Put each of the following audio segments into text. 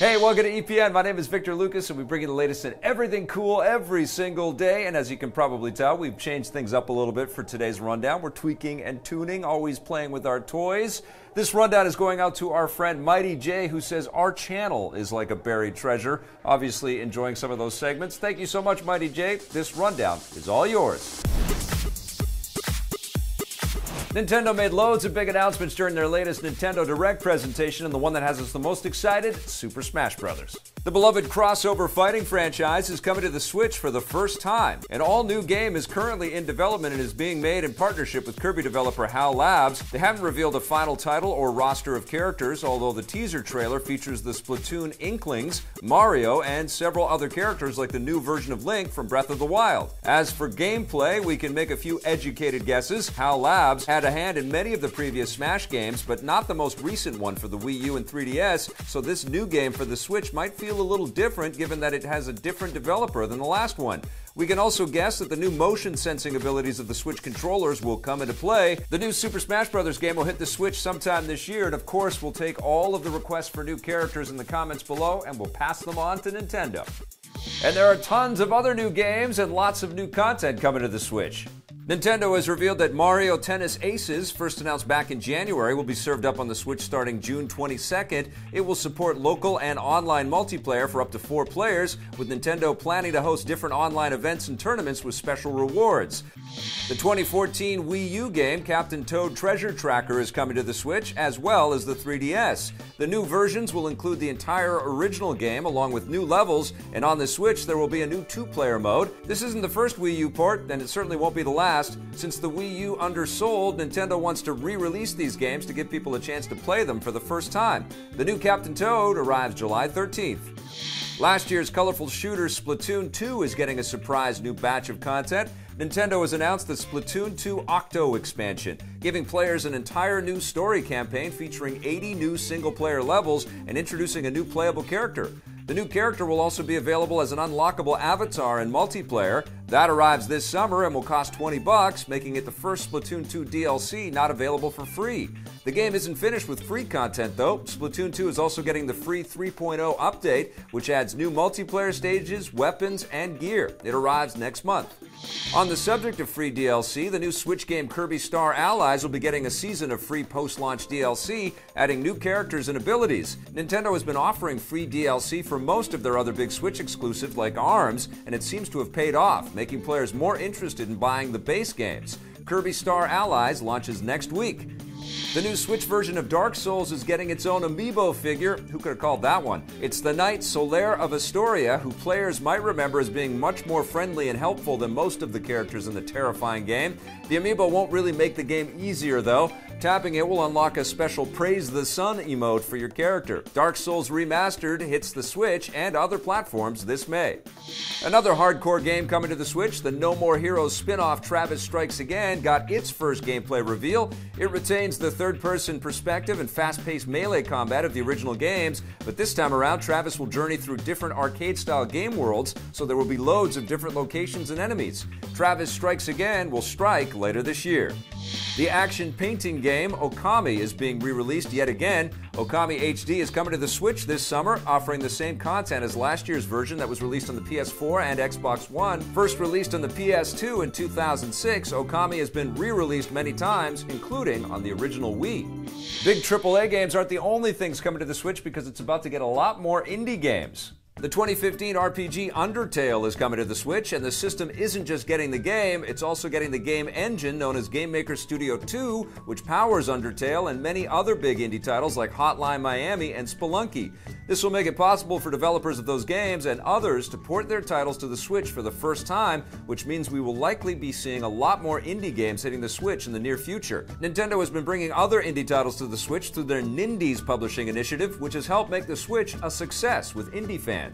Hey, welcome to EPN. My name is Victor Lucas, and we bring you the latest in everything cool every single day. And as you can probably tell, we've changed things up a little bit for today's rundown. We're tweaking and tuning, always playing with our toys. This rundown is going out to our friend Mighty J, who says our channel is like a buried treasure. Obviously enjoying some of those segments. Thank you so much, Mighty J. This rundown is all yours. Nintendo made loads of big announcements during their latest Nintendo Direct presentation, and the one that has us the most excited, Super Smash Bros. The beloved crossover fighting franchise is coming to the Switch for the first time. An all-new game is currently in development and is being made in partnership with Kirby developer HAL Labs. They haven't revealed a final title or roster of characters, although the teaser trailer features the Splatoon Inklings, Mario, and several other characters like the new version of Link from Breath of the Wild. As for gameplay, we can make a few educated guesses. HAL Labs had a hand in many of the previous Smash games, but not the most recent one for the Wii U and 3DS, so this new game for the Switch might feel a little different given that it has a different developer than the last one. We can also guess that the new motion sensing abilities of the Switch controllers will come into play. The new Super Smash Bros. Game will hit the Switch sometime this year, and of course we'll take all of the requests for new characters in the comments below and we'll pass them on to Nintendo. And there are tons of other new games and lots of new content coming to the Switch. Nintendo has revealed that Mario Tennis Aces, first announced back in January, will be served up on the Switch starting June 22nd. It will support local and online multiplayer for up to 4 players, with Nintendo planning to host different online events and tournaments with special rewards. The 2014 Wii U game Captain Toad Treasure Tracker is coming to the Switch, as well as the 3DS. The new versions will include the entire original game along with new levels, and on the Switch there will be a new 2-player mode. This isn't the first Wii U port, and it certainly won't be the last. Since the Wii U undersold, Nintendo wants to re-release these games to give people a chance to play them for the first time. The new Captain Toad arrives July 13th. Last year's colorful shooter Splatoon 2 is getting a surprise new batch of content. Nintendo has announced the Splatoon 2 Octo expansion, giving players an entire new story campaign featuring 80 new single-player levels and introducing a new playable character. The new character will also be available as an unlockable avatar in multiplayer. That arrives this summer and will cost $20, making it the first Splatoon 2 DLC not available for free. The game isn't finished with free content though. Splatoon 2 is also getting the free 3.0 update, which adds new multiplayer stages, weapons, and gear. It arrives next month. On the subject of free DLC, the new Switch game Kirby Star Allies will be getting a season of free post-launch DLC, adding new characters and abilities. Nintendo has been offering free DLC for most of their other big Switch exclusives like ARMS, and it seems to have paid off, making players more interested in buying the base games. Kirby Star Allies launches next week. The new Switch version of Dark Souls is getting its own amiibo figure. Who could have called that one? It's the Knight Solaire of Astoria, who players might remember as being much more friendly and helpful than most of the characters in the terrifying game. The amiibo won't really make the game easier though. Tapping it will unlock a special Praise the Sun emote for your character. Dark Souls Remastered hits the Switch and other platforms this May. Another hardcore game coming to the Switch, the No More Heroes spin-off Travis Strikes Again, got its first gameplay reveal. It retains the third-person perspective and fast-paced melee combat of the original games, but this time around Travis will journey through different arcade-style game worlds, so there will be loads of different locations and enemies. Travis Strikes Again will strike later this year. The action painting game Okami is being re-released yet again. Okami HD is coming to the Switch this summer, offering the same content as last year's version that was released on the PS4 and Xbox One. First released on the PS2 in 2006, Okami has been re-released many times, including on the original Wii. Big AAA games aren't the only things coming to the Switch because it's about to get a lot more indie games. The 2015 RPG Undertale is coming to the Switch, and the system isn't just getting the game, it's also getting the game engine known as Game Maker Studio 2, which powers Undertale and many other big indie titles like Hotline Miami and Spelunky. This will make it possible for developers of those games and others to port their titles to the Switch for the first time, which means we will likely be seeing a lot more indie games hitting the Switch in the near future. Nintendo has been bringing other indie titles to the Switch through their Nindies publishing initiative, which has helped make the Switch a success with indie fans.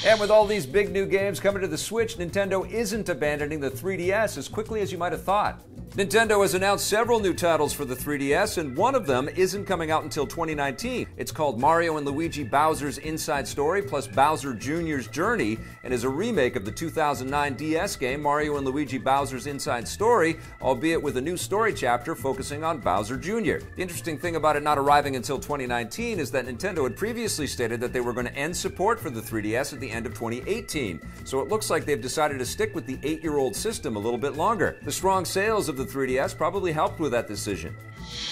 And with all these big new games coming to the Switch, Nintendo isn't abandoning the 3DS as quickly as you might have thought. Nintendo has announced several new titles for the 3DS, and one of them isn't coming out until 2019. It's called Mario & Luigi Bowser's Inside Story plus Bowser Jr.'s Journey, and is a remake of the 2009 DS game Mario & Luigi Bowser's Inside Story, albeit with a new story chapter focusing on Bowser Jr. The interesting thing about it not arriving until 2019 is that Nintendo had previously stated that they were going to end support for the 3DS at the end of 2018, so it looks like they've decided to stick with the 8-year-old system a little bit longer. The strong sales of the 3DS probably helped with that decision.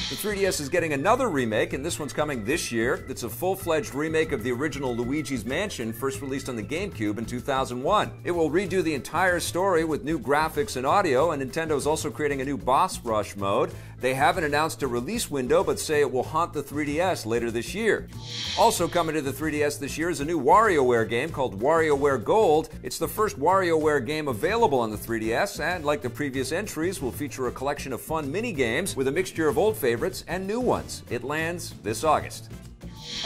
The 3DS is getting another remake, and this one's coming this year. It's a full-fledged remake of the original Luigi's Mansion, first released on the GameCube in 2001. It will redo the entire story with new graphics and audio, and Nintendo is also creating a new boss rush mode. They haven't announced a release window, but say it will haunt the 3DS later this year. Also coming to the 3DS this year is a new WarioWare game called WarioWare Gold. It's the first WarioWare game available on the 3DS, and like the previous entries, will feature a collection of fun mini-games with a mixture of old favorites and new ones. It lands this August.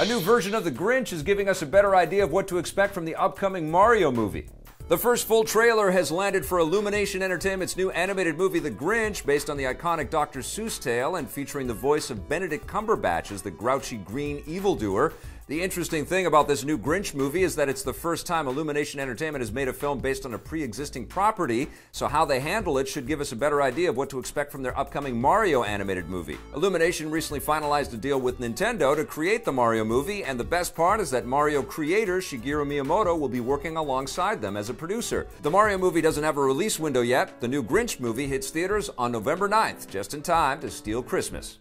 A new version of the Grinch is giving us a better idea of what to expect from the upcoming Mario movie. The first full trailer has landed for Illumination Entertainment's new animated movie The Grinch, based on the iconic Dr. Seuss tale and featuring the voice of Benedict Cumberbatch as the grouchy green evildoer. The interesting thing about this new Grinch movie is that it's the first time Illumination Entertainment has made a film based on a pre-existing property, so how they handle it should give us a better idea of what to expect from their upcoming Mario animated movie. Illumination recently finalized a deal with Nintendo to create the Mario movie, and the best part is that Mario creator Shigeru Miyamoto will be working alongside them as a producer. The Mario movie doesn't have a release window yet. The new Grinch movie hits theaters on November 9th, just in time to steal Christmas.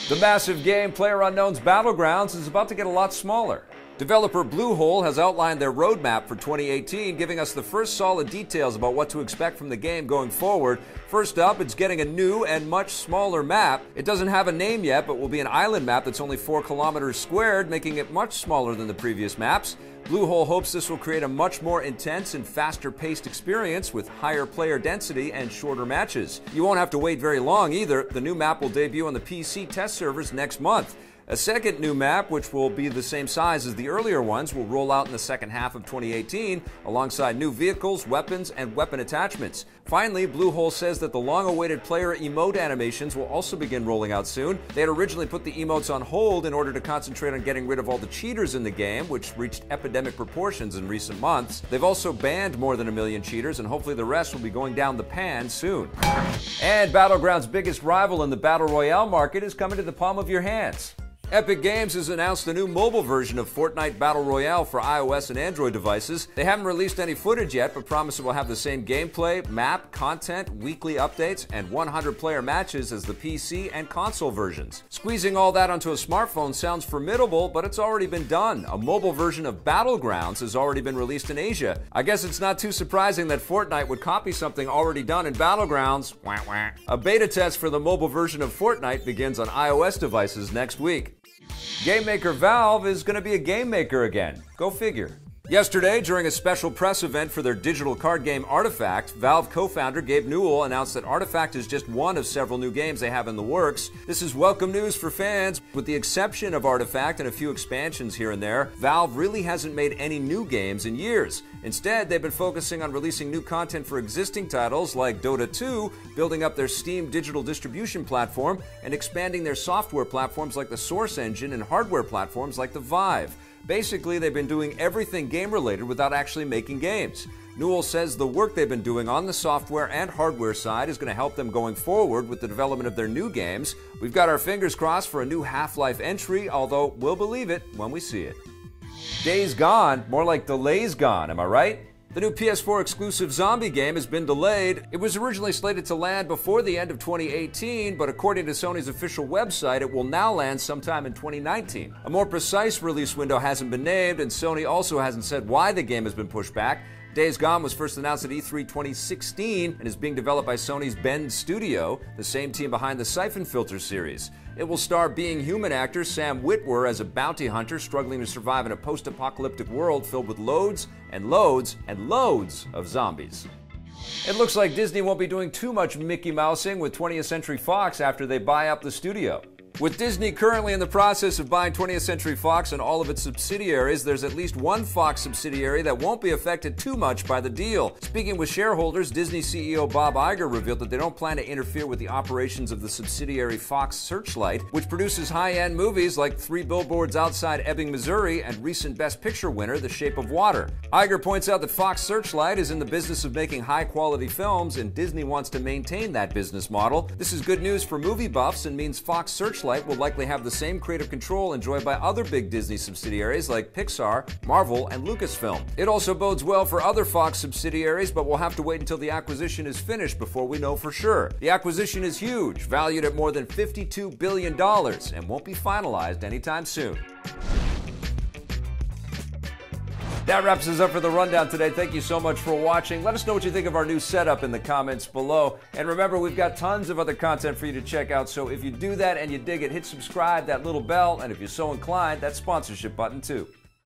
The massive game PlayerUnknown's Battlegrounds is about to get a lot smaller. Developer Bluehole has outlined their roadmap for 2018, giving us the first solid details about what to expect from the game going forward. First up, it's getting a new and much smaller map. It doesn't have a name yet, but will be an island map that's only 4 kilometers squared, making it much smaller than the previous maps. Bluehole hopes this will create a much more intense and faster-paced experience with higher player density and shorter matches. You won't have to wait very long either. The new map will debut on the PC test servers next month. A second new map, which will be the same size as the earlier ones, will roll out in the second half of 2018, alongside new vehicles, weapons, and weapon attachments. Finally, Bluehole says that the long-awaited player emote animations will also begin rolling out soon. They had originally put the emotes on hold in order to concentrate on getting rid of all the cheaters in the game, which reached epidemic proportions in recent months. They've also banned more than 1 million cheaters, and hopefully the rest will be going down the pan soon. And Battlegrounds' biggest rival in the Battle Royale market is coming to the palm of your hands. Epic Games has announced a new mobile version of Fortnite Battle Royale for iOS and Android devices. They haven't released any footage yet, but promise it will have the same gameplay, map, content, weekly updates, and 100-player matches as the PC and console versions. Squeezing all that onto a smartphone sounds formidable, but it's already been done. A mobile version of Battlegrounds has already been released in Asia. I guess it's not too surprising that Fortnite would copy something already done in Battlegrounds. Wah, wah. A beta test for the mobile version of Fortnite begins on iOS devices next week. Game maker Valve is going to be a game maker again. Go figure. Yesterday, during a special press event for their digital card game Artifact, Valve co-founder Gabe Newell announced that Artifact is just one of several new games they have in the works. This is welcome news for fans. With the exception of Artifact and a few expansions here and there, Valve really hasn't made any new games in years. Instead, they've been focusing on releasing new content for existing titles like Dota 2, building up their Steam digital distribution platform, and expanding their software platforms like the Source Engine and hardware platforms like the Vive. Basically, they've been doing everything game-related without actually making games. Newell says the work they've been doing on the software and hardware side is going to help them going forward with the development of their new games. We've got our fingers crossed for a new Half-Life entry, although we'll believe it when we see it. Days Gone, more like Delays Gone, am I right? The new PS4 exclusive zombie game has been delayed. It was originally slated to land before the end of 2018, but according to Sony's official website, it will now land sometime in 2019. A more precise release window hasn't been named, and Sony also hasn't said why the game has been pushed back. Days Gone was first announced at E3 2016 and is being developed by Sony's Bend Studio, the same team behind the Siphon Filter series. It will star Being Human actor Sam Witwer as a bounty hunter struggling to survive in a post-apocalyptic world filled with loads and loads and loads of zombies. It looks like Disney won't be doing too much Mickey Mousing with 20th Century Fox after they buy up the studio. With Disney currently in the process of buying 20th Century Fox and all of its subsidiaries, there's at least one Fox subsidiary that won't be affected too much by the deal. Speaking with shareholders, Disney CEO Bob Iger revealed that they don't plan to interfere with the operations of the subsidiary Fox Searchlight, which produces high-end movies like Three Billboards Outside Ebbing, Missouri, and recent Best Picture winner The Shape of Water. Iger points out that Fox Searchlight is in the business of making high-quality films, and Disney wants to maintain that business model. This is good news for movie buffs and means Fox Searchlight will likely have the same creative control enjoyed by other big Disney subsidiaries like Pixar, Marvel, and Lucasfilm. It also bodes well for other Fox subsidiaries, but we'll have to wait until the acquisition is finished before we know for sure. The acquisition is huge, valued at more than $52 billion, and won't be finalized anytime soon. That wraps us up for the rundown today. Thank you so much for watching. Let us know what you think of our new setup in the comments below. And remember, we've got tons of other content for you to check out. So if you do that and you dig it, hit subscribe, that little bell, and if you're so inclined, that sponsorship button too.